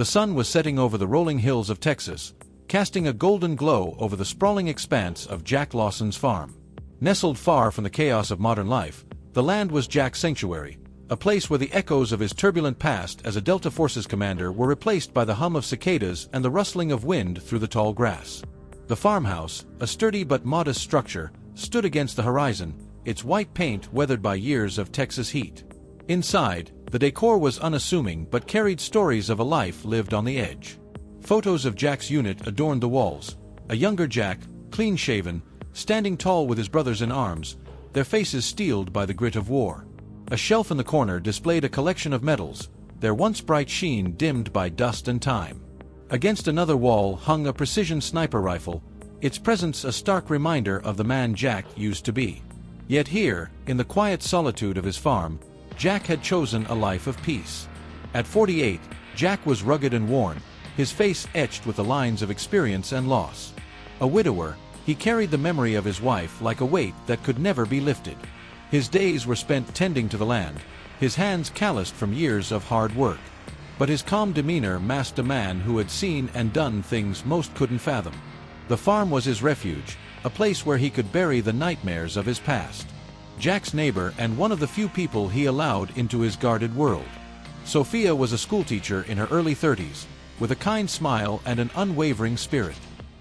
The sun was setting over the rolling hills of Texas, casting a golden glow over the sprawling expanse of Jack Lawson's farm. Nestled far from the chaos of modern life, the land was Jack's sanctuary, a place where the echoes of his turbulent past as a Delta Forces commander were replaced by the hum of cicadas and the rustling of wind through the tall grass. The farmhouse, a sturdy but modest structure, stood against the horizon, its white paint weathered by years of Texas heat. Inside, the decor was unassuming but carried stories of a life lived on the edge. Photos of Jack's unit adorned the walls, a younger Jack, clean-shaven, standing tall with his brothers in arms, their faces steeled by the grit of war. A shelf in the corner displayed a collection of medals, their once bright sheen dimmed by dust and time. Against another wall hung a precision sniper rifle, its presence a stark reminder of the man Jack used to be. Yet here, in the quiet solitude of his farm, Jack had chosen a life of peace. At 48, Jack was rugged and worn, his face etched with the lines of experience and loss. A widower, he carried the memory of his wife like a weight that could never be lifted. His days were spent tending to the land, his hands calloused from years of hard work. But his calm demeanor masked a man who had seen and done things most couldn't fathom. The farm was his refuge, a place where he could bury the nightmares of his past. Jack's neighbor and one of the few people he allowed into his guarded world. Sophia was a schoolteacher in her early 30s, with a kind smile and an unwavering spirit.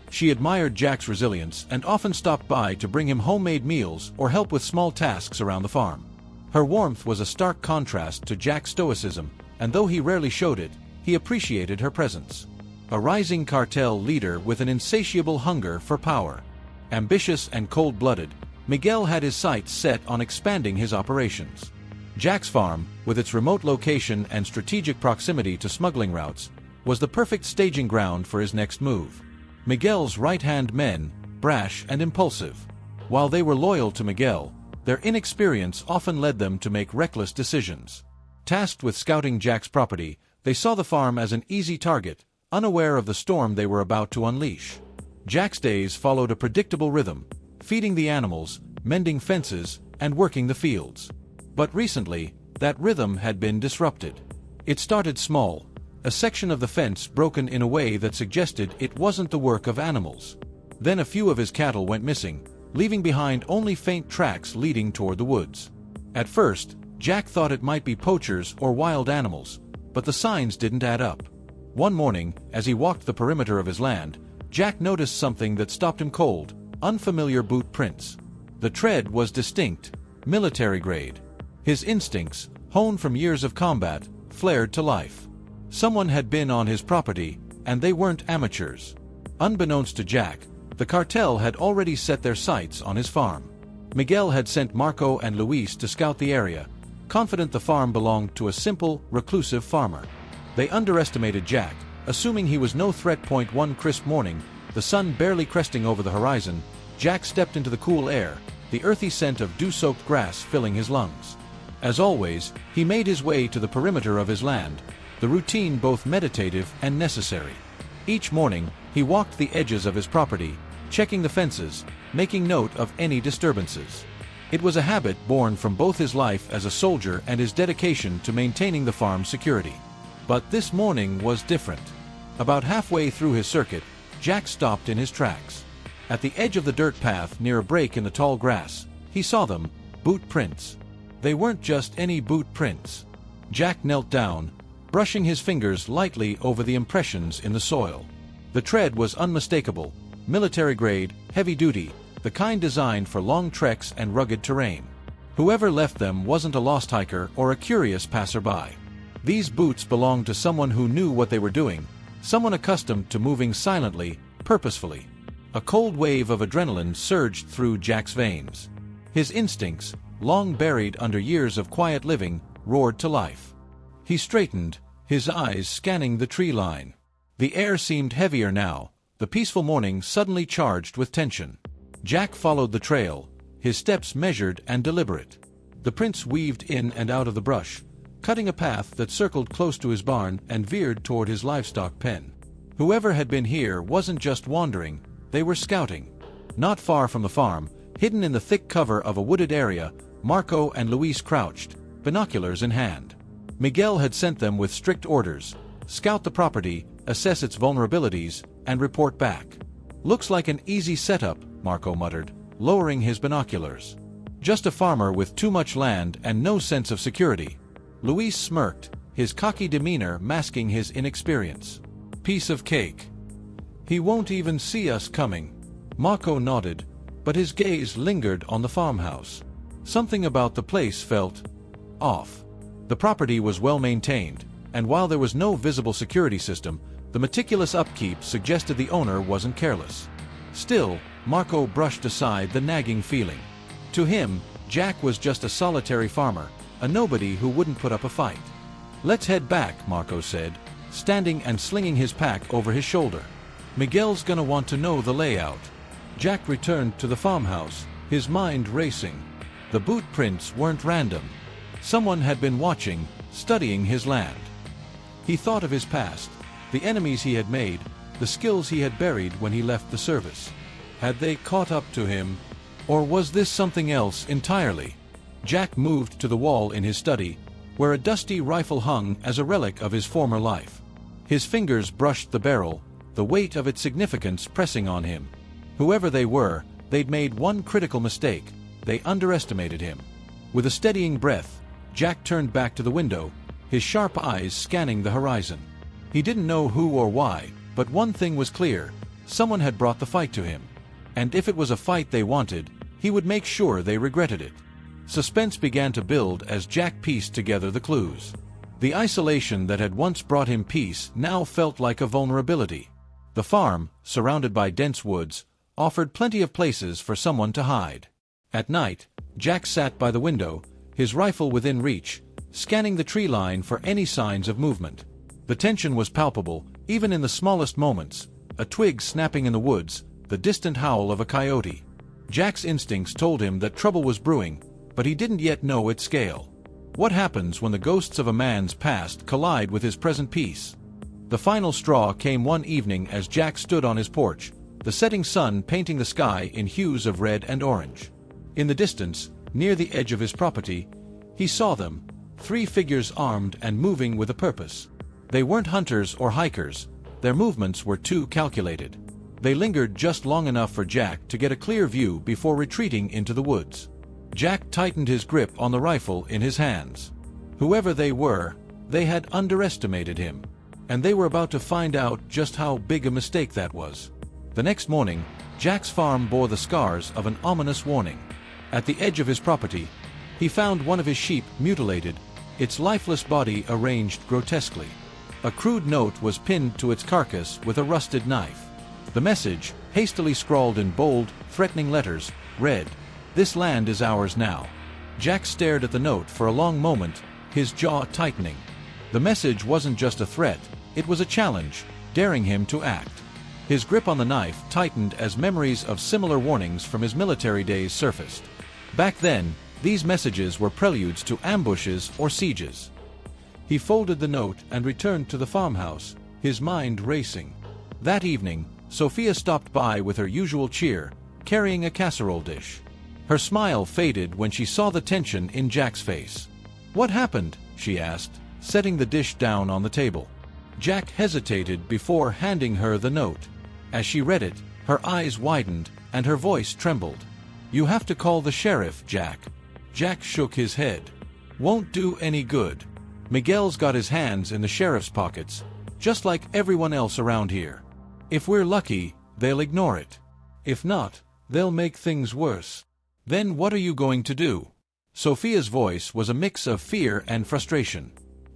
She admired Jack's resilience and often stopped by to bring him homemade meals or help with small tasks around the farm. Her warmth was a stark contrast to Jack's stoicism, and though he rarely showed it, he appreciated her presence. A rising cartel leader with an insatiable hunger for power. Ambitious and cold-blooded, Miguel had his sights set on expanding his operations. Jack's farm, with its remote location and strategic proximity to smuggling routes, was the perfect staging ground for his next move. Miguel's right-hand men, brash and impulsive. While they were loyal to Miguel, their inexperience often led them to make reckless decisions. Tasked with scouting Jack's property, they saw the farm as an easy target, unaware of the storm they were about to unleash. Jack's days followed a predictable rhythm, feeding the animals, mending fences, and working the fields. But recently, that rhythm had been disrupted. It started small, a section of the fence broken in a way that suggested it wasn't the work of animals. Then a few of his cattle went missing, leaving behind only faint tracks leading toward the woods. At first, Jack thought it might be poachers or wild animals, but the signs didn't add up. One morning, as he walked the perimeter of his land, Jack noticed something that stopped him cold: unfamiliar boot prints. The tread was distinct, military grade. His instincts, honed from years of combat, flared to life. Someone had been on his property, and they weren't amateurs. Unbeknownst to Jack, the cartel had already set their sights on his farm. Miguel had sent Marco and Luis to scout the area, confident the farm belonged to a simple, reclusive farmer. They underestimated Jack, assuming he was no threat. One crisp morning, the sun barely cresting over the horizon, Jack stepped into the cool air, the earthy scent of dew-soaked grass filling his lungs. As always, he made his way to the perimeter of his land, the routine both meditative and necessary. Each morning, he walked the edges of his property, checking the fences, making note of any disturbances. It was a habit born from both his life as a soldier and his dedication to maintaining the farm's security. But this morning was different. About halfway through his circuit, Jack stopped in his tracks. At the edge of the dirt path near a break in the tall grass, he saw them: boot prints. They weren't just any boot prints. Jack knelt down, brushing his fingers lightly over the impressions in the soil. The tread was unmistakable, military-grade, heavy-duty, the kind designed for long treks and rugged terrain. Whoever left them wasn't a lost hiker or a curious passerby. These boots belonged to someone who knew what they were doing, someone accustomed to moving silently, purposefully. A cold wave of adrenaline surged through Jack's veins. His instincts, long buried under years of quiet living, roared to life. He straightened, his eyes scanning the tree line. The air seemed heavier now, the peaceful morning suddenly charged with tension. Jack followed the trail, his steps measured and deliberate. The prints weaved in and out of the brush, cutting a path that circled close to his barn and veered toward his livestock pen. Whoever had been here wasn't just wandering, they were scouting. Not far from the farm, hidden in the thick cover of a wooded area, Marco and Luis crouched, binoculars in hand. Miguel had sent them with strict orders: Scout the property, assess its vulnerabilities, and report back. Looks like an easy setup, Marco muttered, lowering his binoculars. Just a farmer with too much land and no sense of security. Luis smirked, his cocky demeanor masking his inexperience. Piece of cake. He won't even see us coming. Marco nodded, but his gaze lingered on the farmhouse. Something about the place felt off. The property was well maintained, and while there was no visible security system, the meticulous upkeep suggested the owner wasn't careless. Still, Marco brushed aside the nagging feeling. To him, Jack was just a solitary farmer, a nobody who wouldn't put up a fight. Let's head back, Marco said, standing and slinging his pack over his shoulder. Miguel's gonna want to know the layout. Jack returned to the farmhouse, his mind racing. The boot prints weren't random. Someone had been watching, studying his land. He thought of his past, the enemies he had made, the skills he had buried when he left the service. Had they caught up to him? Or was this something else entirely? Jack moved to the wall in his study, where a dusty rifle hung as a relic of his former life. His fingers brushed the barrel, the weight of its significance pressing on him. Whoever they were, they'd made one critical mistake. They underestimated him. With a steadying breath, Jack turned back to the window, his sharp eyes scanning the horizon. He didn't know who or why, but one thing was clear: someone had brought the fight to him. And if it was a fight they wanted, he would make sure they regretted it. Suspense began to build as Jack pieced together the clues. The isolation that had once brought him peace now felt like a vulnerability. The farm, surrounded by dense woods, offered plenty of places for someone to hide. At night, Jack sat by the window, his rifle within reach, scanning the tree line for any signs of movement. The tension was palpable, even in the smallest moments: a twig snapping in the woods, the distant howl of a coyote. Jack's instincts told him that trouble was brewing, but he didn't yet know its scale. What happens when the ghosts of a man's past collide with his present peace? The final straw came one evening as Jack stood on his porch, the setting sun painting the sky in hues of red and orange. In the distance, near the edge of his property, he saw them, 3 figures armed and moving with a purpose. They weren't hunters or hikers, their movements were too calculated. They lingered just long enough for Jack to get a clear view before retreating into the woods. Jack tightened his grip on the rifle in his hands. Whoever they were, they had underestimated him. And they were about to find out just how big a mistake that was. The next morning, Jack's farm bore the scars of an ominous warning. At the edge of his property, he found one of his sheep mutilated, its lifeless body arranged grotesquely. A crude note was pinned to its carcass with a rusted knife. The message, hastily scrawled in bold, threatening letters, read, "This land is ours now." Jack stared at the note for a long moment, his jaw tightening. The message wasn't just a threat, it was a challenge, daring him to act. His grip on the knife tightened as memories of similar warnings from his military days surfaced. Back then, these messages were preludes to ambushes or sieges. He folded the note and returned to the farmhouse, his mind racing. That evening, Sophia stopped by with her usual cheer, carrying a casserole dish. Her smile faded when she saw the tension in Jack's face. "What happened?" she asked, setting the dish down on the table. Jack hesitated before handing her the note. As she read it, her eyes widened, and her voice trembled. "You have to call the sheriff, Jack." Jack shook his head. "Won't do any good. Miguel's got his hands in the sheriff's pockets, just like everyone else around here. If we're lucky, they'll ignore it. If not, they'll make things worse. Then what are you going to do?" Sophia's voice was a mix of fear and frustration.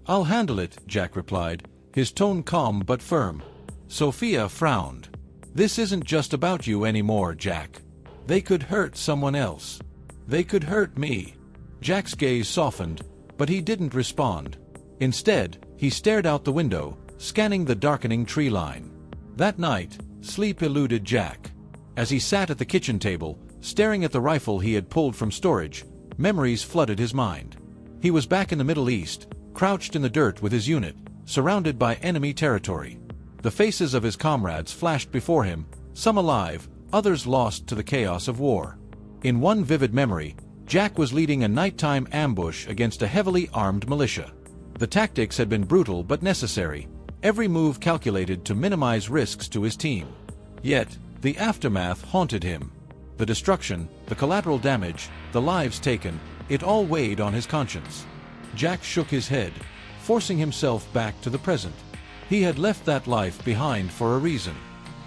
"I'll handle it," Jack replied, his tone calm but firm. Sophia frowned. "This isn't just about you anymore, Jack. They could hurt someone else. They could hurt me." Jack's gaze softened, but he didn't respond. Instead, he stared out the window, scanning the darkening tree line. That night, sleep eluded Jack. As he sat at the kitchen table, staring at the rifle he had pulled from storage, memories flooded his mind. He was back in the Middle East, crouched in the dirt with his unit, surrounded by enemy territory. The faces of his comrades flashed before him, some alive, others lost to the chaos of war. In one vivid memory, Jack was leading a nighttime ambush against a heavily armed militia. The tactics had been brutal but necessary, every move calculated to minimize risks to his team. Yet, the aftermath haunted him. The destruction, the collateral damage, the lives taken, it all weighed on his conscience. Jack shook his head, forcing himself back to the present. He had left that life behind for a reason.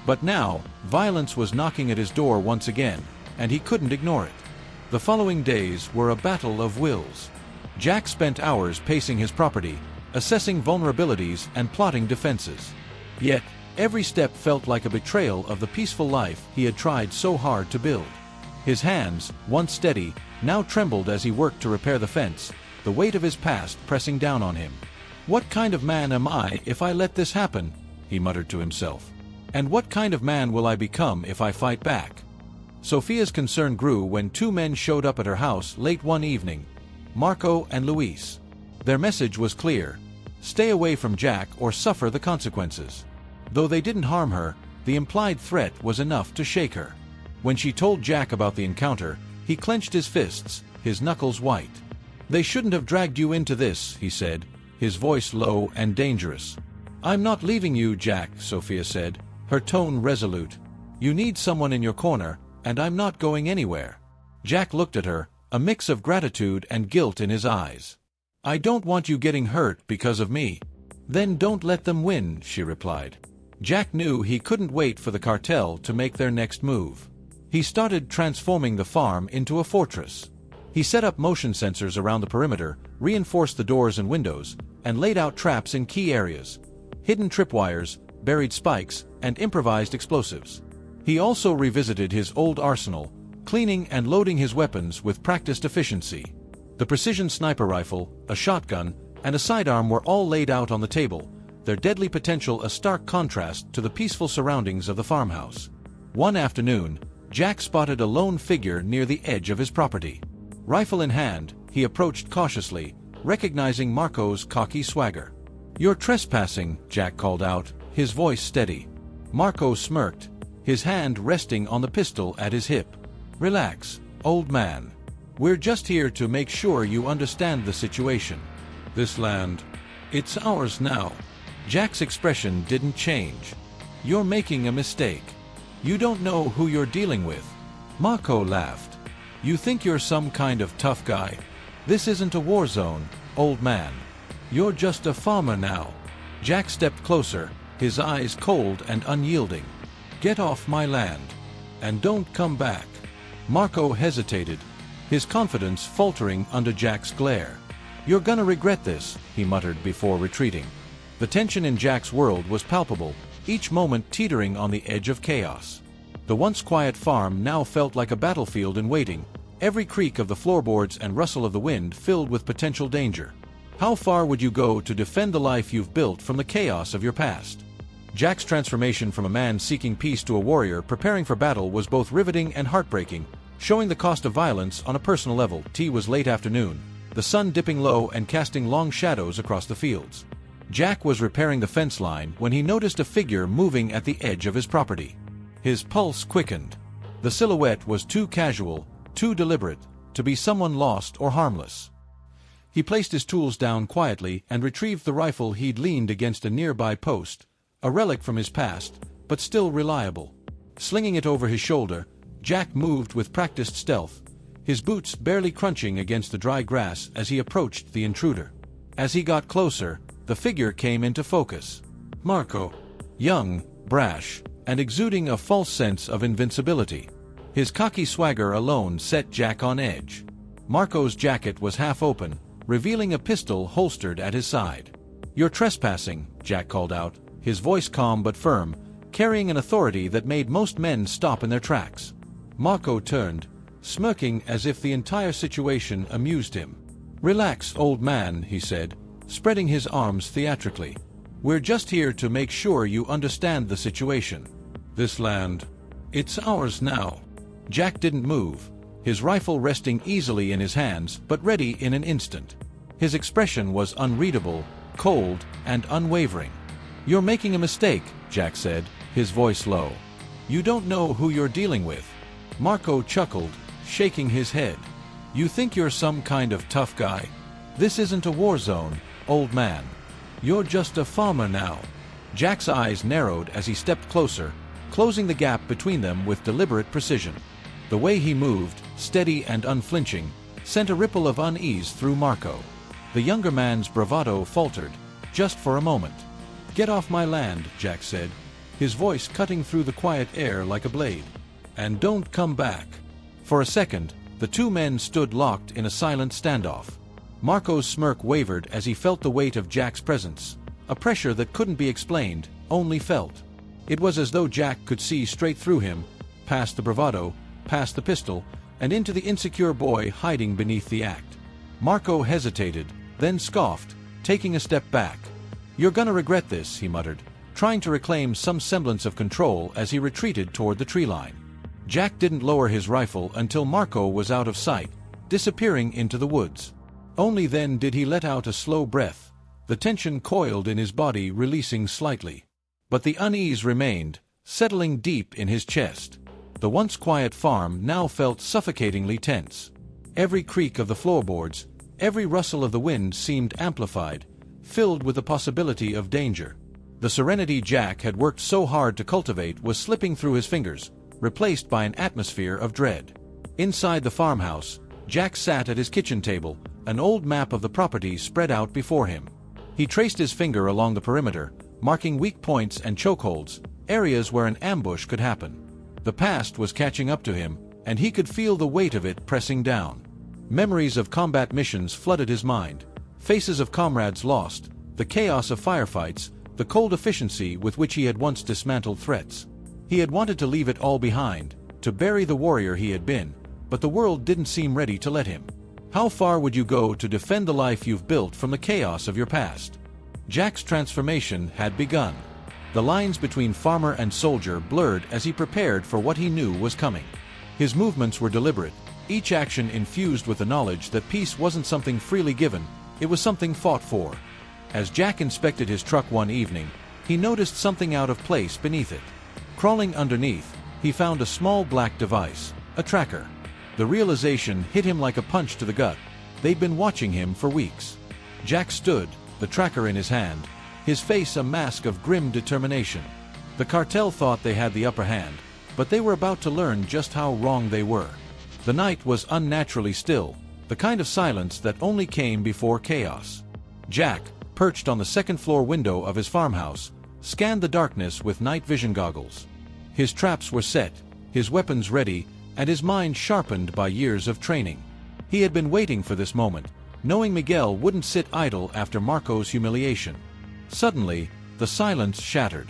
But now, violence was knocking at his door once again, and he couldn't ignore it. The following days were a battle of wills. Jack spent hours pacing his property, assessing vulnerabilities and plotting defenses. Yet, every step felt like a betrayal of the peaceful life he had tried so hard to build. His hands, once steady, now trembled as he worked to repair the fence, the weight of his past pressing down on him. "What kind of man am I if I let this happen?" he muttered to himself. "And what kind of man will I become if I fight back?" Sophia's concern grew when two men showed up at her house late one evening, Marco and Luis. Their message was clear: stay away from Jack or suffer the consequences. Though they didn't harm her, the implied threat was enough to shake her. When she told Jack about the encounter, he clenched his fists, his knuckles white. "They shouldn't have dragged you into this," he said, his voice low and dangerous. "I'm not leaving you, Jack," Sophia said, her tone resolute. "You need someone in your corner, and I'm not going anywhere." Jack looked at her, a mix of gratitude and guilt in his eyes. "I don't want you getting hurt because of me." "Then don't let them win," she replied. Jack knew he couldn't wait for the cartel to make their next move. He started transforming the farm into a fortress. He set up motion sensors around the perimeter, reinforced the doors and windows, and laid out traps in key areas: hidden tripwires, buried spikes, and improvised explosives. He also revisited his old arsenal, cleaning and loading his weapons with practiced efficiency. The precision sniper rifle, a shotgun, and a sidearm were all laid out on the table, their deadly potential a stark contrast to the peaceful surroundings of the farmhouse. One afternoon, Jack spotted a lone figure near the edge of his property. Rifle in hand, he approached cautiously, recognizing Marco's cocky swagger. "You're trespassing," Jack called out, his voice steady. Marco smirked, his hand resting on the pistol at his hip. "Relax, old man. We're just here to make sure you understand the situation. This land, it's ours now." Jack's expression didn't change. "You're making a mistake. You don't know who you're dealing with." Marco laughed. "You think you're some kind of tough guy? This isn't a war zone, old man. You're just a farmer now." Jack stepped closer, his eyes cold and unyielding. "Get off my land. And don't come back." Marco hesitated, his confidence faltering under Jack's glare. "You're gonna regret this," he muttered before retreating. The tension in Jack's world was palpable, each moment teetering on the edge of chaos. The once quiet farm now felt like a battlefield in waiting, every creak of the floorboards and rustle of the wind filled with potential danger. How far would you go to defend the life you've built from the chaos of your past? Jack's transformation from a man seeking peace to a warrior preparing for battle was both riveting and heartbreaking, showing the cost of violence on a personal level. It was late afternoon, the sun dipping low and casting long shadows across the fields. Jack was repairing the fence line when he noticed a figure moving at the edge of his property. His pulse quickened. The silhouette was too casual, too deliberate, to be someone lost or harmless. He placed his tools down quietly and retrieved the rifle he'd leaned against a nearby post, a relic from his past, but still reliable. Slinging it over his shoulder, Jack moved with practiced stealth, his boots barely crunching against the dry grass as he approached the intruder. As he got closer, the figure came into focus. Marco. Young, brash, and exuding a false sense of invincibility. His cocky swagger alone set Jack on edge. Marco's jacket was half open, revealing a pistol holstered at his side. "You're trespassing," Jack called out, his voice calm but firm, carrying an authority that made most men stop in their tracks. Marco turned, smirking as if the entire situation amused him. "Relax, old man," he said, spreading his arms theatrically. "We're just here to make sure you understand the situation. This land, it's ours now." Jack didn't move, his rifle resting easily in his hands but ready in an instant. His expression was unreadable, cold, and unwavering. "You're making a mistake," Jack said, his voice low. "You don't know who you're dealing with." Marco chuckled, shaking his head. "You think you're some kind of tough guy? This isn't a war zone, old man. You're just a farmer now." Jack's eyes narrowed as he stepped closer, closing the gap between them with deliberate precision. The way he moved, steady and unflinching, sent a ripple of unease through Marco. The younger man's bravado faltered, just for a moment. "Get off my land," Jack said, his voice cutting through the quiet air like a blade. "And don't come back." For a second, the two men stood locked in a silent standoff. Marco's smirk wavered as he felt the weight of Jack's presence, a pressure that couldn't be explained, only felt. It was as though Jack could see straight through him, past the bravado, past the pistol, and into the insecure boy hiding beneath the act. Marco hesitated, then scoffed, taking a step back. "You're gonna regret this," he muttered, trying to reclaim some semblance of control as he retreated toward the tree line. Jack didn't lower his rifle until Marco was out of sight, disappearing into the woods. Only then did he let out a slow breath, the tension coiled in his body releasing slightly. But the unease remained, settling deep in his chest. The once quiet farm now felt suffocatingly tense. Every creak of the floorboards, every rustle of the wind seemed amplified, filled with the possibility of danger. The serenity Jack had worked so hard to cultivate was slipping through his fingers, replaced by an atmosphere of dread. Inside the farmhouse, Jack sat at his kitchen table, an old map of the property spread out before him. He traced his finger along the perimeter, marking weak points and chokeholds, areas where an ambush could happen. The past was catching up to him, and he could feel the weight of it pressing down. Memories of combat missions flooded his mind, faces of comrades lost, the chaos of firefights, the cold efficiency with which he had once dismantled threats. He had wanted to leave it all behind, to bury the warrior he had been, but the world didn't seem ready to let him. How far would you go to defend the life you've built from the chaos of your past? Jack's transformation had begun. The lines between farmer and soldier blurred as he prepared for what he knew was coming. His movements were deliberate, each action infused with the knowledge that peace wasn't something freely given, it was something fought for. As Jack inspected his truck one evening, he noticed something out of place beneath it. Crawling underneath, he found a small black device, a tracker. The realization hit him like a punch to the gut. They'd been watching him for weeks. Jack stood, the tracker in his hand, his face a mask of grim determination. The cartel thought they had the upper hand, but they were about to learn just how wrong they were. The night was unnaturally still, the kind of silence that only came before chaos. Jack, perched on the second-floor window of his farmhouse, scanned the darkness with night vision goggles. His traps were set, his weapons ready, and his mind sharpened by years of training. He had been waiting for this moment, knowing Miguel wouldn't sit idle after Marco's humiliation. Suddenly, the silence shattered.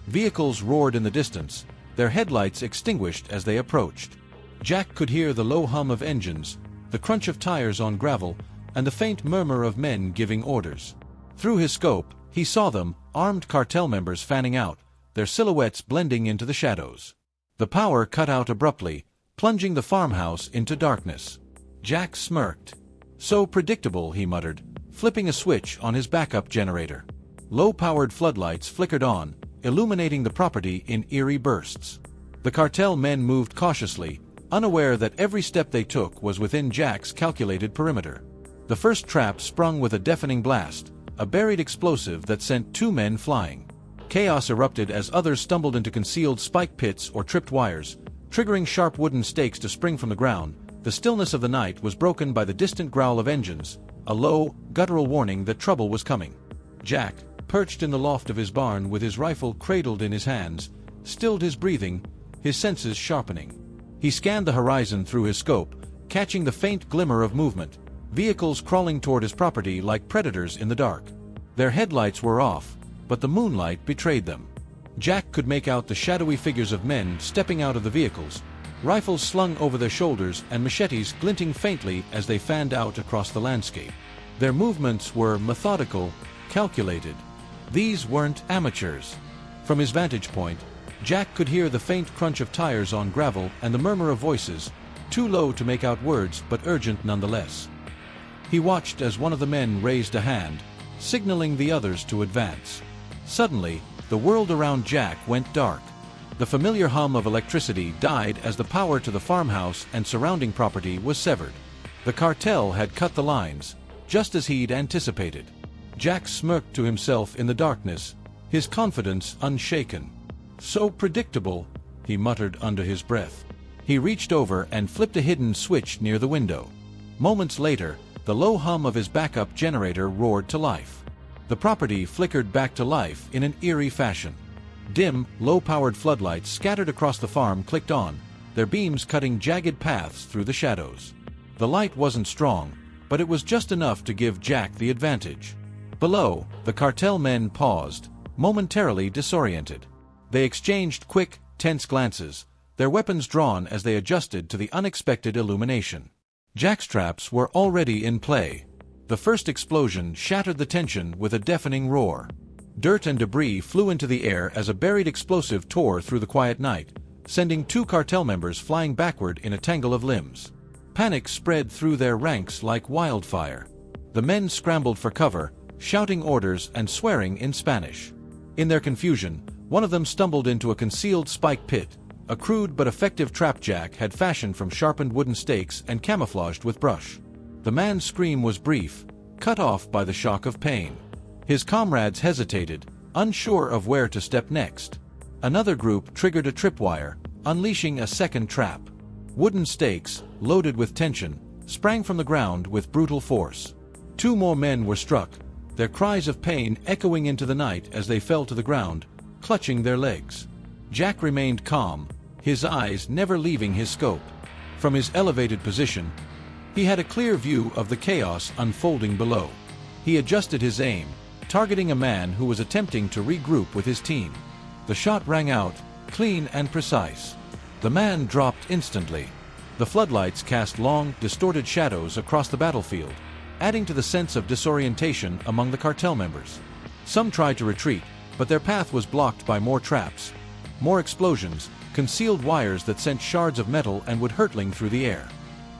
Vehicles roared in the distance, their headlights extinguished as they approached. Jack could hear the low hum of engines, the crunch of tires on gravel, and the faint murmur of men giving orders. Through his scope, he saw them, armed cartel members fanning out, their silhouettes blending into the shadows. The power cut out abruptly, plunging the farmhouse into darkness. Jack smirked. "So predictable," he muttered, flipping a switch on his backup generator. Low-powered floodlights flickered on, illuminating the property in eerie bursts. The cartel men moved cautiously, unaware that every step they took was within Jack's calculated perimeter. The first trap sprung with a deafening blast, a buried explosive that sent two men flying. Chaos erupted as others stumbled into concealed spike pits or tripped wires, triggering sharp wooden stakes to spring from the ground. The stillness of the night was broken by the distant growl of engines, a low, guttural warning that trouble was coming. Jack, perched in the loft of his barn with his rifle cradled in his hands, stilled his breathing, his senses sharpening. He scanned the horizon through his scope, catching the faint glimmer of movement, vehicles crawling toward his property like predators in the dark. Their headlights were off, but the moonlight betrayed them. Jack could make out the shadowy figures of men stepping out of the vehicles, rifles slung over their shoulders and machetes glinting faintly as they fanned out across the landscape. Their movements were methodical, calculated. These weren't amateurs. From his vantage point, Jack could hear the faint crunch of tires on gravel and the murmur of voices, too low to make out words but urgent nonetheless. He watched as one of the men raised a hand, signaling the others to advance. Suddenly, the world around Jack went dark. The familiar hum of electricity died as the power to the farmhouse and surrounding property was severed. The cartel had cut the lines, just as he'd anticipated. Jack smirked to himself in the darkness, his confidence unshaken. "So predictable," he muttered under his breath. He reached over and flipped a hidden switch near the window. Moments later, the low hum of his backup generator roared to life. The property flickered back to life in an eerie fashion. Dim, low-powered floodlights scattered across the farm clicked on, their beams cutting jagged paths through the shadows. The light wasn't strong, but it was just enough to give Jack the advantage. Below, the cartel men paused, momentarily disoriented. They exchanged quick, tense glances, their weapons drawn as they adjusted to the unexpected illumination. Jack's traps were already in play. The first explosion shattered the tension with a deafening roar. Dirt and debris flew into the air as a buried explosive tore through the quiet night, sending 2 cartel members flying backward in a tangle of limbs. Panic spread through their ranks like wildfire. The men scrambled for cover, shouting orders and swearing in Spanish. In their confusion, one of them stumbled into a concealed spike pit, a crude but effective trap Jack had fashioned from sharpened wooden stakes and camouflaged with brush. The man's scream was brief, cut off by the shock of pain. His comrades hesitated, unsure of where to step next. Another group triggered a tripwire, unleashing a second trap. Wooden stakes, loaded with tension, sprang from the ground with brutal force. 2 more men were struck, their cries of pain echoing into the night as they fell to the ground, clutching their legs. Jack remained calm, his eyes never leaving his scope. From his elevated position, he had a clear view of the chaos unfolding below. He adjusted his aim, targeting a man who was attempting to regroup with his team. The shot rang out, clean and precise. The man dropped instantly. The floodlights cast long, distorted shadows across the battlefield, adding to the sense of disorientation among the cartel members. Some tried to retreat, but their path was blocked by more traps. More explosions, concealed wires that sent shards of metal and wood hurtling through the air.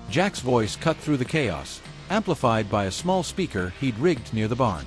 Jack's voice cut through the chaos, amplified by a small speaker he'd rigged near the barn.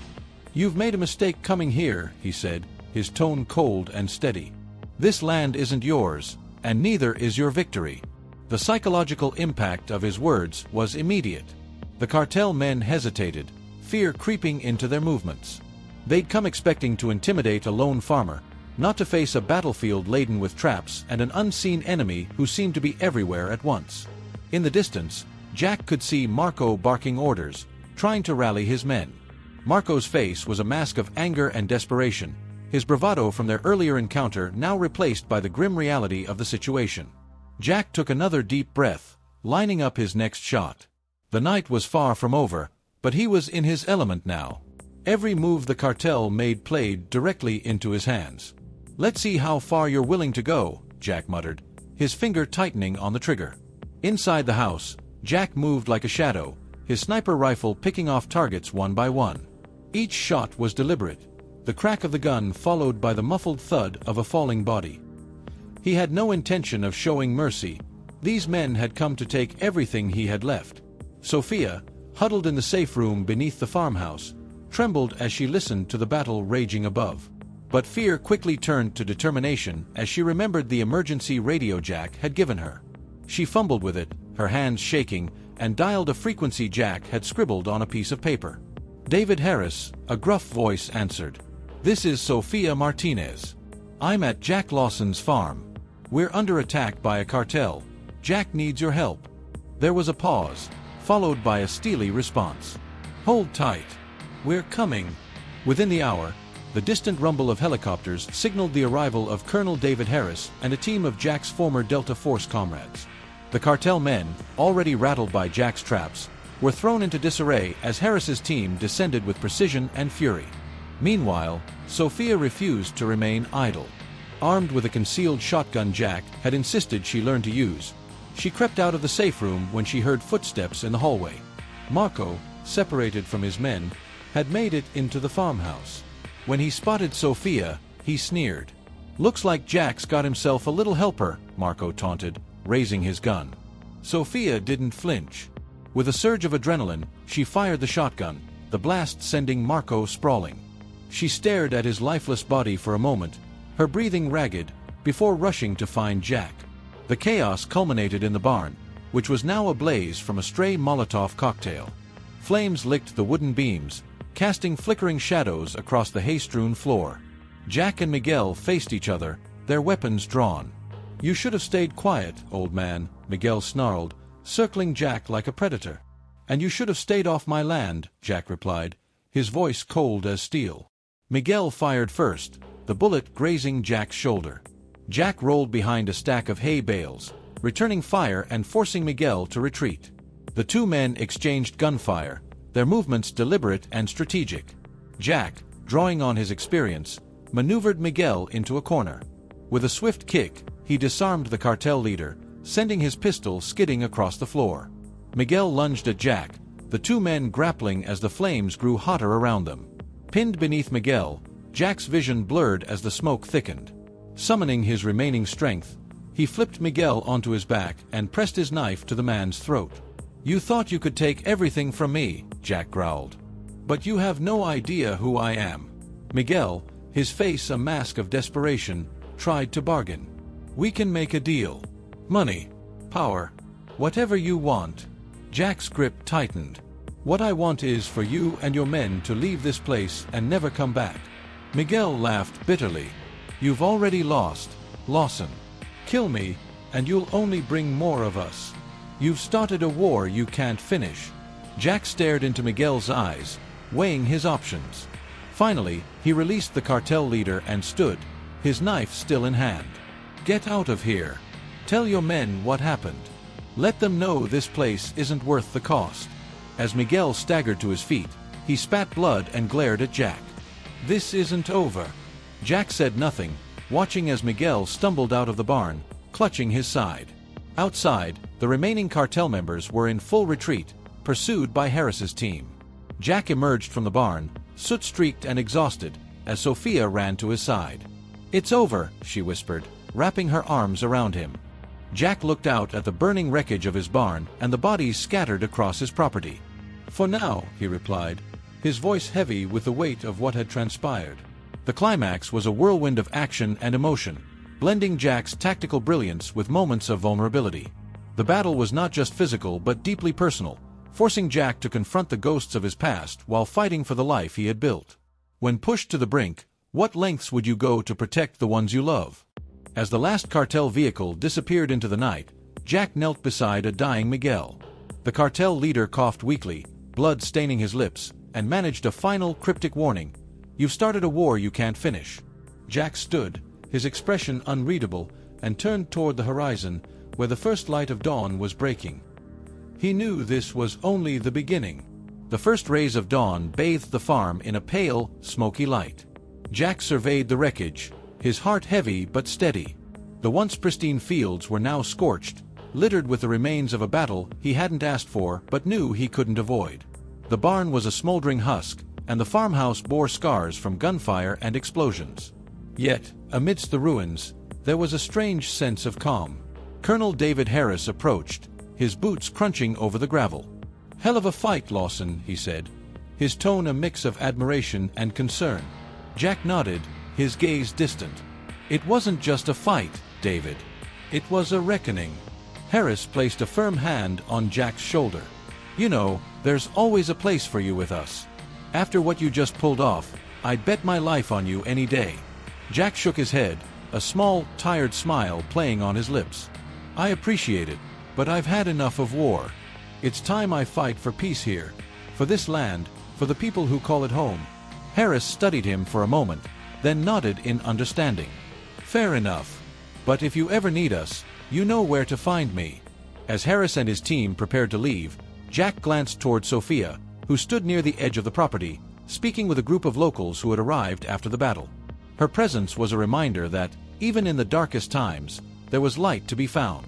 "You've made a mistake coming here," he said, his tone cold and steady. "This land isn't yours, and neither is your victory." The psychological impact of his words was immediate. The cartel men hesitated, fear creeping into their movements. They'd come expecting to intimidate a lone farmer, not to face a battlefield laden with traps and an unseen enemy who seemed to be everywhere at once. In the distance, Jack could see Marco barking orders, trying to rally his men. Marco's face was a mask of anger and desperation, his bravado from their earlier encounter now replaced by the grim reality of the situation. Jack took another deep breath, lining up his next shot. The night was far from over, but he was in his element now. Every move the cartel made played directly into his hands. "Let's see how far you're willing to go," Jack muttered, his finger tightening on the trigger. Inside the house, Jack moved like a shadow, his sniper rifle picking off targets one by one. Each shot was deliberate, the crack of the gun followed by the muffled thud of a falling body. He had no intention of showing mercy. These men had come to take everything he had left. Sophia, huddled in the safe room beneath the farmhouse, trembled as she listened to the battle raging above. But fear quickly turned to determination as she remembered the emergency radio Jack had given her. She fumbled with it, her hands shaking, and dialed a frequency Jack had scribbled on a piece of paper. "David Harris," a gruff voice answered. "This is Sophia Martinez. I'm at Jack Lawson's farm. We're under attack by a cartel. Jack needs your help." There was a pause, followed by a steely response. "Hold tight. We're coming." Within the hour, the distant rumble of helicopters signaled the arrival of Colonel David Harris and a team of Jack's former Delta Force comrades. The cartel men, already rattled by Jack's traps, were thrown into disarray as Harris's team descended with precision and fury. Meanwhile, Sophia refused to remain idle. Armed with a concealed shotgun Jack had insisted she learn to use, she crept out of the safe room when she heard footsteps in the hallway. Marco, separated from his men, had made it into the farmhouse. When he spotted Sophia, he sneered. "Looks like Jack's got himself a little helper," Marco taunted, raising his gun. Sophia didn't flinch. With a surge of adrenaline, she fired the shotgun, the blast sending Marco sprawling. She stared at his lifeless body for a moment, her breathing ragged, before rushing to find Jack. The chaos culminated in the barn, which was now ablaze from a stray Molotov cocktail. Flames licked the wooden beams, casting flickering shadows across the hay-strewn floor. Jack and Miguel faced each other, their weapons drawn. "You should have stayed quiet, old man," Miguel snarled, circling Jack like a predator. "And you should have stayed off my land," Jack replied, his voice cold as steel. Miguel fired first, the bullet grazing Jack's shoulder. Jack rolled behind a stack of hay bales, returning fire and forcing Miguel to retreat. The two men exchanged gunfire, their movements deliberate and strategic. Jack, drawing on his experience, maneuvered Miguel into a corner. With a swift kick, he disarmed the cartel leader, sending his pistol skidding across the floor. Miguel lunged at Jack, the two men grappling as the flames grew hotter around them. Pinned beneath Miguel, Jack's vision blurred as the smoke thickened. Summoning his remaining strength, he flipped Miguel onto his back and pressed his knife to the man's throat. "You thought you could take everything from me," Jack growled. "But you have no idea who I am." Miguel, his face a mask of desperation, tried to bargain. "We can make a deal. Money, power, whatever you want." Jack's grip tightened. "What I want is for you and your men to leave this place and never come back." Miguel laughed bitterly. "You've already lost, Lawson. Kill me, and you'll only bring more of us. You've started a war you can't finish." Jack stared into Miguel's eyes, weighing his options. Finally, he released the cartel leader and stood, his knife still in hand. "Get out of here. Tell your men what happened. Let them know this place isn't worth the cost." As Miguel staggered to his feet, he spat blood and glared at Jack. "This isn't over." Jack said nothing, watching as Miguel stumbled out of the barn, clutching his side. Outside, the remaining cartel members were in full retreat, pursued by Harris's team. Jack emerged from the barn, soot-streaked and exhausted, as Sophia ran to his side. "It's over," she whispered, wrapping her arms around him. Jack looked out at the burning wreckage of his barn and the bodies scattered across his property. "For now," he replied, his voice heavy with the weight of what had transpired. The climax was a whirlwind of action and emotion, blending Jack's tactical brilliance with moments of vulnerability. The battle was not just physical but deeply personal, forcing Jack to confront the ghosts of his past while fighting for the life he had built. When pushed to the brink, what lengths would you go to protect the ones you love? As the last cartel vehicle disappeared into the night, Jack knelt beside a dying Miguel. The cartel leader coughed weakly, blood staining his lips, and managed a final cryptic warning: "You've started a war you can't finish." Jack stood, his expression unreadable, and turned toward the horizon, where the first light of dawn was breaking. He knew this was only the beginning. The first rays of dawn bathed the farm in a pale, smoky light. Jack surveyed the wreckage, his heart heavy but steady. The once pristine fields were now scorched, littered with the remains of a battle he hadn't asked for but knew he couldn't avoid. The barn was a smoldering husk, and the farmhouse bore scars from gunfire and explosions. Yet, amidst the ruins, there was a strange sense of calm. Colonel David Harris approached, his boots crunching over the gravel. "Hell of a fight, Lawson," he said, his tone a mix of admiration and concern. Jack nodded, his gaze distant. "It wasn't just a fight, David. It was a reckoning." Harris placed a firm hand on Jack's shoulder. "You know, there's always a place for you with us. After what you just pulled off, I'd bet my life on you any day." Jack shook his head, a small, tired smile playing on his lips. "I appreciate it, but I've had enough of war. It's time I fight for peace here, for this land, for the people who call it home." Harris studied him for a moment, then nodded in understanding. "Fair enough. But if you ever need us, you know where to find me." As Harris and his team prepared to leave, Jack glanced toward Sophia, who stood near the edge of the property, speaking with a group of locals who had arrived after the battle. Her presence was a reminder that, even in the darkest times, there was light to be found.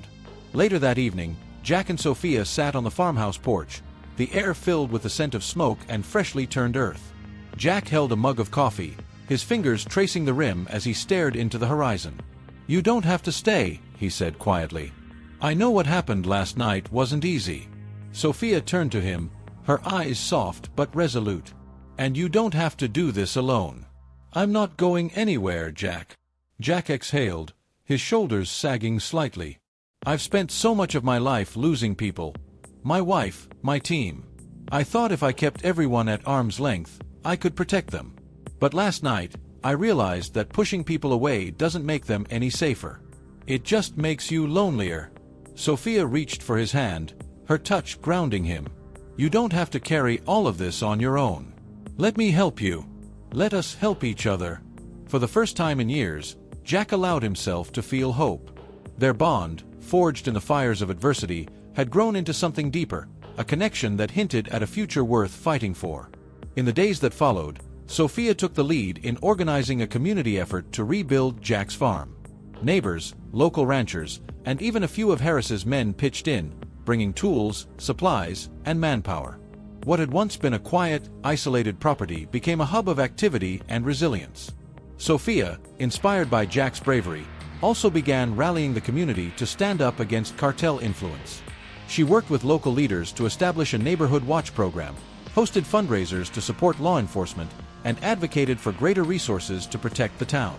Later that evening, Jack and Sophia sat on the farmhouse porch, the air filled with the scent of smoke and freshly turned earth. Jack held a mug of coffee, his fingers tracing the rim as he stared into the horizon. "You don't have to stay," he said quietly. "I know what happened last night wasn't easy." Sophia turned to him, her eyes soft but resolute. "And you don't have to do this alone." "I'm not going anywhere, Jack." Jack exhaled, his shoulders sagging slightly. "I've spent so much of my life losing people. My wife, my team. I thought if I kept everyone at arm's length, I could protect them. But last night, I realized that pushing people away doesn't make them any safer. It just makes you lonelier." Sophia reached for his hand, her touch grounding him. "You don't have to carry all of this on your own. Let me help you. Let us help each other." For the first time in years, Jack allowed himself to feel hope. Their bond, forged in the fires of adversity, had grown into something deeper, a connection that hinted at a future worth fighting for. In the days that followed, Sophia took the lead in organizing a community effort to rebuild Jack's farm. Neighbors, local ranchers, and even a few of Harris's men pitched in, bringing tools, supplies, and manpower. What had once been a quiet, isolated property became a hub of activity and resilience. Sophia, inspired by Jack's bravery, also began rallying the community to stand up against cartel influence. She worked with local leaders to establish a neighborhood watch program, hosted fundraisers to support law enforcement, and advocated for greater resources to protect the town.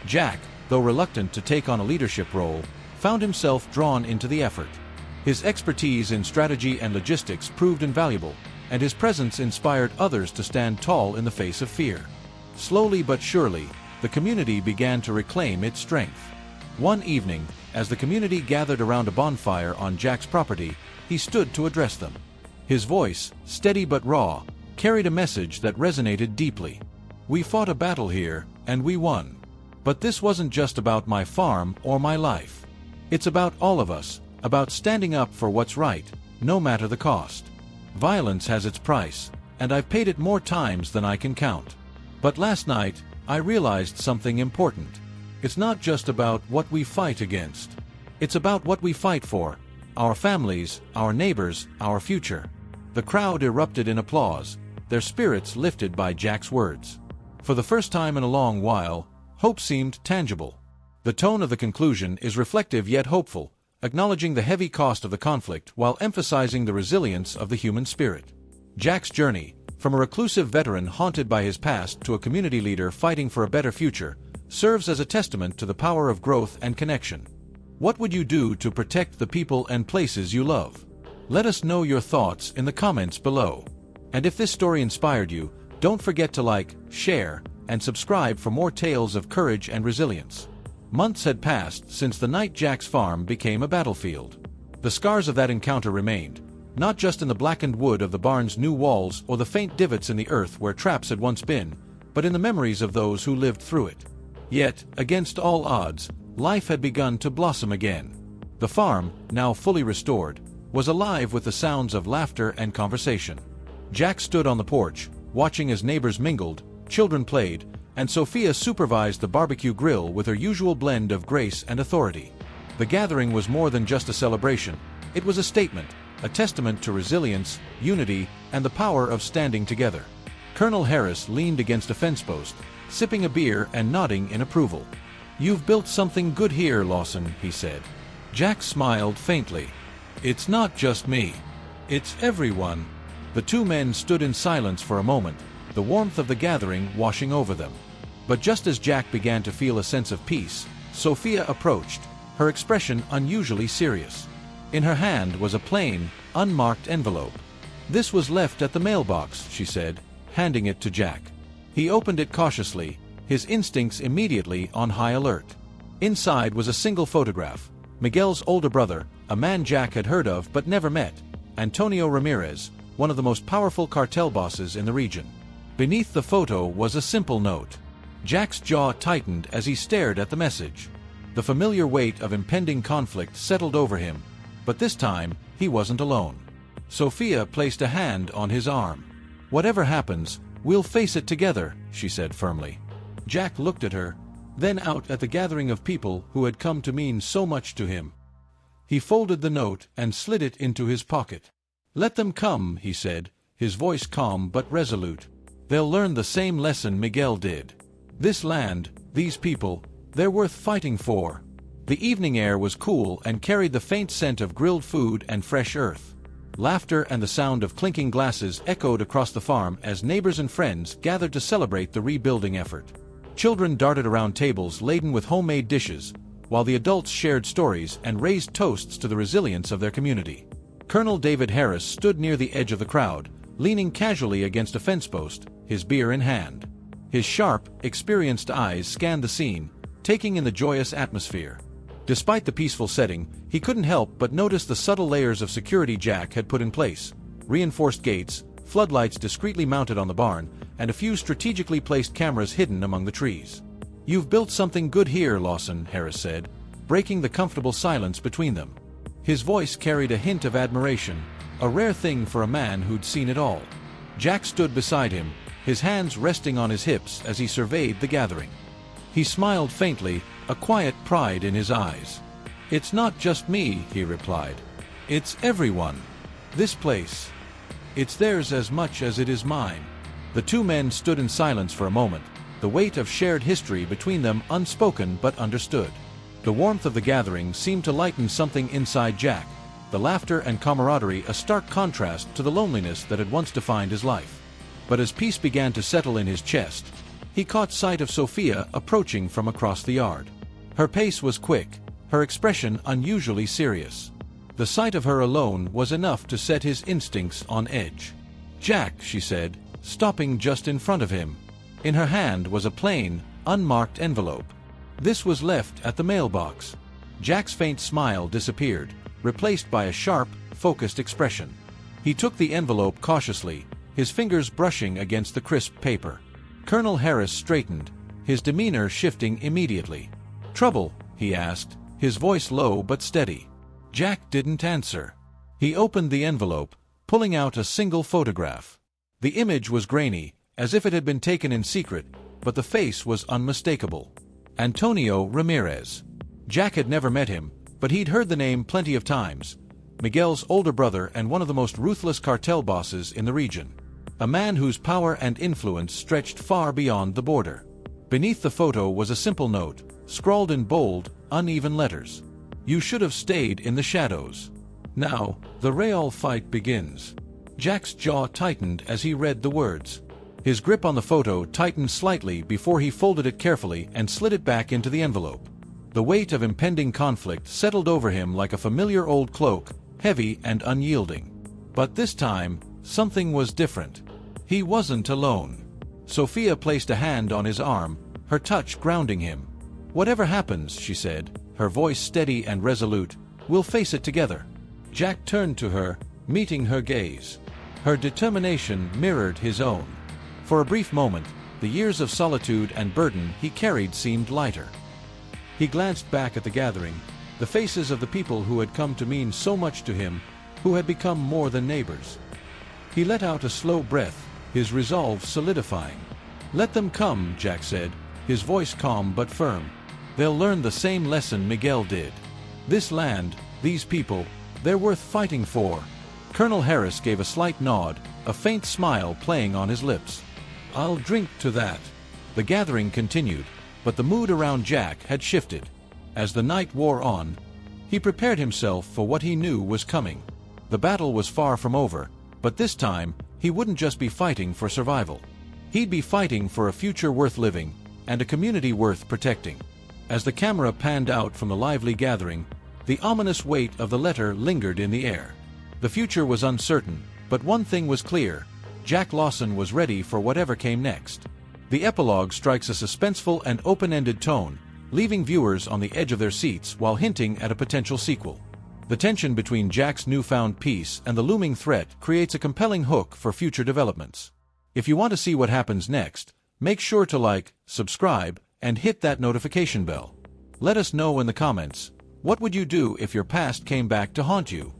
Jack, though reluctant to take on a leadership role, found himself drawn into the effort. His expertise in strategy and logistics proved invaluable, and his presence inspired others to stand tall in the face of fear. Slowly but surely, the community began to reclaim its strength. One evening, as the community gathered around a bonfire on Jack's property, he stood to address them. His voice, steady but raw, carried a message that resonated deeply. "We fought a battle here, and we won. But this wasn't just about my farm or my life. It's about all of us, about standing up for what's right, no matter the cost. Violence has its price, and I've paid it more times than I can count. But last night, I realized something important. It's not just about what we fight against. It's about what we fight for, our families, our neighbors, our future." The crowd erupted in applause, their spirits lifted by Jack's words. For the first time in a long while, hope seemed tangible. The tone of the conclusion is reflective yet hopeful, acknowledging the heavy cost of the conflict while emphasizing the resilience of the human spirit. Jack's journey, from a reclusive veteran haunted by his past to a community leader fighting for a better future, serves as a testament to the power of growth and connection. What would you do to protect the people and places you love? Let us know your thoughts in the comments below. And if this story inspired you, don't forget to like, share, and subscribe for more tales of courage and resilience. Months had passed since the night Jack's farm became a battlefield. The scars of that encounter remained, not just in the blackened wood of the barn's new walls or the faint divots in the earth where traps had once been, but in the memories of those who lived through it. Yet, against all odds, life had begun to blossom again. The farm, now fully restored, was alive with the sounds of laughter and conversation. Jack stood on the porch, watching as neighbors mingled, children played, and Sophia supervised the barbecue grill with her usual blend of grace and authority. The gathering was more than just a celebration. It was a statement, a testament to resilience, unity, and the power of standing together. Colonel Harris leaned against a fence post, sipping a beer and nodding in approval. "You've built something good here, Lawson," he said. Jack smiled faintly. "It's not just me. It's everyone." The two men stood in silence for a moment, the warmth of the gathering washing over them. But just as Jack began to feel a sense of peace, Sophia approached, her expression unusually serious. In her hand was a plain, unmarked envelope. "This was left at the mailbox," she said, handing it to Jack. He opened it cautiously, his instincts immediately on high alert. Inside was a single photograph: Miguel's older brother, a man Jack had heard of but never met, Antonio Ramirez, one of the most powerful cartel bosses in the region. Beneath the photo was a simple note. Jack's jaw tightened as he stared at the message. The familiar weight of impending conflict settled over him, but this time, he wasn't alone. Sophia placed a hand on his arm. "Whatever happens, we'll face it together," she said firmly. Jack looked at her, then out at the gathering of people who had come to mean so much to him. He folded the note and slid it into his pocket. "Let them come," he said, his voice calm but resolute. "They'll learn the same lesson Miguel did. This land, these people, they're worth fighting for." The evening air was cool and carried the faint scent of grilled food and fresh earth. Laughter and the sound of clinking glasses echoed across the farm as neighbors and friends gathered to celebrate the rebuilding effort. Children darted around tables laden with homemade dishes, while the adults shared stories and raised toasts to the resilience of their community. Colonel David Harris stood near the edge of the crowd, leaning casually against a fence post, his beer in hand. His sharp, experienced eyes scanned the scene, taking in the joyous atmosphere. Despite the peaceful setting, he couldn't help but notice the subtle layers of security Jack had put in place: reinforced gates, floodlights discreetly mounted on the barn, and a few strategically placed cameras hidden among the trees. "You've built something good here, Lawson," Harris said, breaking the comfortable silence between them. His voice carried a hint of admiration, a rare thing for a man who'd seen it all. Jack stood beside him, his hands resting on his hips as he surveyed the gathering. He smiled faintly, a quiet pride in his eyes. "It's not just me," he replied. "It's everyone. This place. It's theirs as much as it is mine." The two men stood in silence for a moment, the weight of shared history between them unspoken but understood. The warmth of the gathering seemed to lighten something inside Jack, the laughter and camaraderie a stark contrast to the loneliness that had once defined his life. But as peace began to settle in his chest, he caught sight of Sophia approaching from across the yard. Her pace was quick, her expression unusually serious. The sight of her alone was enough to set his instincts on edge. "Jack," she said, stopping just in front of him. In her hand was a plain, unmarked envelope. This was left at the mailbox. Jack's faint smile disappeared, replaced by a sharp, focused expression. He took the envelope cautiously, his fingers brushing against the crisp paper. Colonel Harris straightened, his demeanor shifting immediately. "Trouble?" he asked, his voice low but steady. Jack didn't answer. He opened the envelope, pulling out a single photograph. The image was grainy, as if it had been taken in secret, but the face was unmistakable. Antonio Ramirez. Jack had never met him, but he'd heard the name plenty of times. Miguel's older brother and one of the most ruthless cartel bosses in the region. A man whose power and influence stretched far beyond the border. Beneath the photo was a simple note, scrawled in bold, uneven letters. "You should have stayed in the shadows. Now, the real fight begins." Jack's jaw tightened as he read the words. His grip on the photo tightened slightly before he folded it carefully and slid it back into the envelope. The weight of impending conflict settled over him like a familiar old cloak, heavy and unyielding. But this time, something was different. He wasn't alone. Sophia placed a hand on his arm, her touch grounding him. "Whatever happens," she said, her voice steady and resolute, "we'll face it together." Jack turned to her, meeting her gaze. Her determination mirrored his own. For a brief moment, the years of solitude and burden he carried seemed lighter. He glanced back at the gathering, the faces of the people who had come to mean so much to him, who had become more than neighbors. He let out a slow breath, his resolve solidifying. "Let them come," Jack said, his voice calm but firm. "They'll learn the same lesson Miguel did. This land, these people, they're worth fighting for." Colonel Harris gave a slight nod, a faint smile playing on his lips. "I'll drink to that." The gathering continued, but the mood around Jack had shifted. As the night wore on, he prepared himself for what he knew was coming. The battle was far from over, but this time, he wouldn't just be fighting for survival. He'd be fighting for a future worth living, and a community worth protecting. As the camera panned out from the lively gathering, the ominous weight of the letter lingered in the air. The future was uncertain, but one thing was clear: Jack Lawson was ready for whatever came next. The epilogue strikes a suspenseful and open-ended tone, leaving viewers on the edge of their seats while hinting at a potential sequel. The tension between Jack's newfound peace and the looming threat creates a compelling hook for future developments. If you want to see what happens next, make sure to like, subscribe, and hit that notification bell. Let us know in the comments, what would you do if your past came back to haunt you?